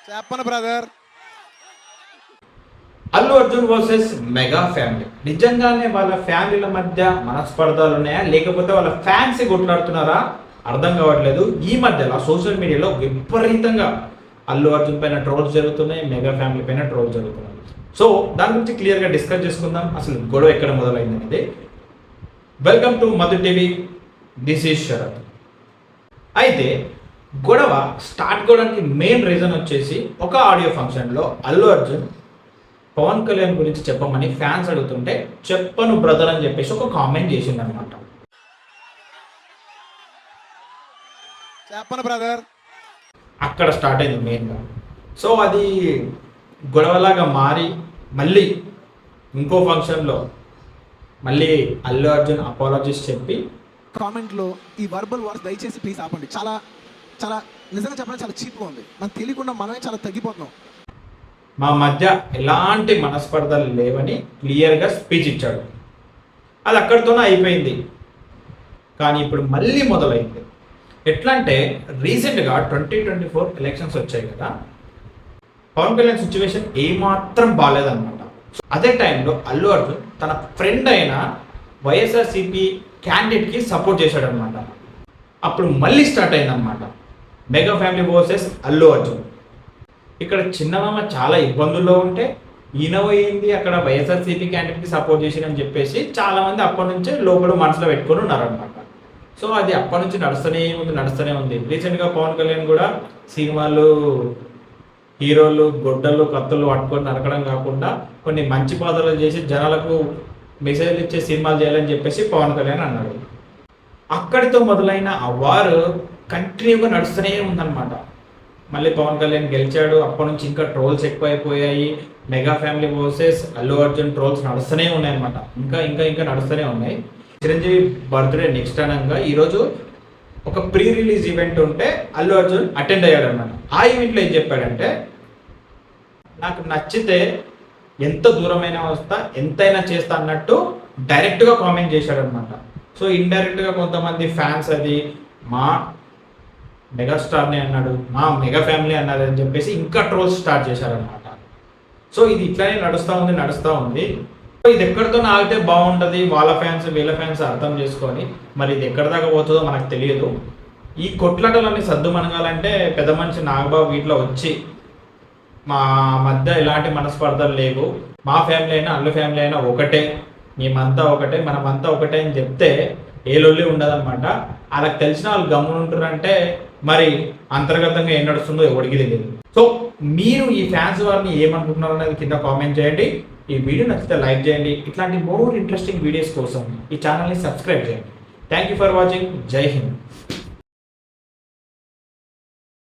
చెప్పను brother. Allu Arjun versus mega family. నిజంగానే వాళ్ళ ఫ్యామిలీల మధ్య మనస్పర్ధలు ఉన్నాయా, లేకపోతే వాళ్ళ ఫ్యాన్స్ కొట్లాడుతున్నారా అర్థం కావట్లేదు. ఈ మధ్యలో సోషల్ మీడియాలో విపరీతంగా అల్లు అర్జున్ పైన ట్రోల్స్ జరుగుతున్నాయి, మెగా ఫ్యామిలీ పైన ట్రోల్స్ జరుగుతున్నాయి. సో దాని గురించి క్లియర్గా డిస్కస్ చేసుకుందాం, అసలు గొడవ ఎక్కడ మొదలైంది అనేది. Welcome to Madhu TV, this is Sharath. అయితే గొడవ స్టార్ట్ కావడానికి మెయిన్ రీజన్ వచ్చేసి ఒక ఆడియో ఫంక్షన్లో అల్లు అర్జున్ పవన్ కళ్యాణ్ గురించి చెప్పమని ఫ్యాన్స్ అడుగుతుంటే చెప్పను బ్రదర్ అని చెప్పేసి ఒక కామెంట్ చేసిండు అనమాట. చెప్పను బ్రదర్. అక్కడ స్టార్ట్ అయింది మెయిన్గా. సో అది గొడవలాగా మారి మళ్ళీ ఇంకో ఫంక్షన్లో మళ్ళీ అల్లు అర్జున్ అపాలజీస్ చెప్పి కామెంట్లో ఈ వర్బల్ వార్స్ దయచేసి ప్లీజ్ ఆపండి. చాలా చాలా నిజంగా చెప్పడానికి చాలా చీప్గా ఉంది. మనకు తెలియకుండా మనమే చాలా తగ్గిపోతున్నాం. మా మధ్య ఎలాంటి మనస్పర్ధలు లేవని క్లియర్గా స్పీచ్ ఇచ్చాడు. అది అక్కడితోనే అయిపోయింది. కానీ ఇప్పుడు మళ్ళీ మొదలైంది. ఎట్లా అంటే రీసెంట్గా 2024 ఎలక్షన్స్ వచ్చాయి కదా, పవన్ కళ్యాణ్ సిచ్యువేషన్ ఏమాత్రం బాగాలేదన్నమాట. అదే టైంలో అల్లు అర్జున్ తన ఫ్రెండ్ అయిన వైఎస్ఆర్సీపీ క్యాండిడేట్కి సపోర్ట్ చేశాడు అనమాట. అప్పుడు మళ్ళీ స్టార్ట్ అయిందనమాట mega family versus Allu Arjun. ఇక్కడ చిన్నమామ చాలా ఇబ్బందుల్లో ఉంటే ఈయన పోయింది అక్కడ వైఎస్ఆర్సీపీ క్యాండిడేట్కి సపోర్ట్ చేసిరని చెప్పేసి చాలామంది అప్పటి నుంచే లోపల మనసులో పెట్టుకొని ఉన్నారనమాట. సో అది అప్పటి నుంచి నడుస్తూనే ఉంది. రీసెంట్గా పవన్ కళ్యాణ్ కూడా సినిమాలు హీరోలు గొడ్డలు కత్తులు పట్టుకొని నరకడం కాకుండా కొన్ని మంచి పాత్రలు చేసి జనాలకు మెసేజ్లు ఇచ్చే సినిమాలు చేయాలని చెప్పేసి పవన్ కళ్యాణ్ అన్నాడు. అక్కడితో మొదలైన ఆ వారు కంటిన్యూగా నడుస్తూనే ఉందన్నమాట. మళ్ళీ పవన్ కళ్యాణ్ గెలిచాడు, అప్పటి నుంచి ఇంకా ట్రోల్స్ ఎక్కువైపోయాయి. Mega family versus Allu Arjun trolls నడుస్తూనే ఉన్నాయి అనమాట. ఇంకా ఇంకా ఇంకా నడుస్తూనే ఉన్నాయి. చిరంజీవి బర్త్డే నెక్స్ట్ అనగా ఈరోజు ఒక ప్రీ రిలీజ్ ఈవెంట్ ఉంటే అల్లు అర్జున్ అటెండ్ అయ్యాడు అనమాట. ఆ ఈవెంట్లో ఏం చెప్పాడంటే, నాకు నచ్చితే ఎంత దూరమైనా వస్తా, ఎంతైనా చేస్తా అన్నట్టు డైరెక్ట్గా కామెంట్ చేశాడు అనమాట. సో ఇండైరెక్ట్గా కొంతమంది ఫ్యాన్స్ అది మా మెగాస్టార్ని అన్నాడు, మా మెగా ఫ్యామిలీ అన్నారు అని చెప్పేసి ఇంకా ట్రోల్స్ స్టార్ట్ చేశారనమాట. సో ఇది ఇట్లానే నడుస్తూ ఉంది. ఇది ఎక్కడితో ఆగితే బాగుంటుంది, వాళ్ళ ఫ్యాన్స్ వీళ్ళ ఫ్యాన్స్ అర్థం చేసుకొని, మరి ఇది ఎక్కడి దాకా పోతుందో మనకు తెలియదు. ఈ కొట్లాటలన్నీ సర్దు మనగాలంటే పెద్ద మనిషి నాగబాబు వీటిలో వచ్చి మా మధ్య ఎలాంటి మనస్పర్ధలు లేవు, మా ఫ్యామిలీ అయినా అల్లు ఫ్యామిలీ అయినా ఒకటే, మేమంతా ఒకటే, మనమంతా ఒకటే అని చెప్తే ఏ లొల్లి ఉండదన్నమాట. వాళ్ళకి తెలిసిన వాళ్ళు గమ్మునుంటారంటే మరి అంతర్గతంగా ఏం నడుస్తుందో ఎవరికి తెలియదు. సో మీరు ఈ ఫ్యాన్స్ వారిని ఏమనుకుంటున్నారు అనేది కింద కామెంట్ చేయండి. ఈ వీడియో నచ్చితే లైక్ చేయండి. ఇట్లాంటి మోర్ ఇంట్రెస్టింగ్ వీడియోస్ కోసం ఈ ఛానల్ని సబ్స్క్రైబ్ చేయండి. Thank you for watching. జై హింద్.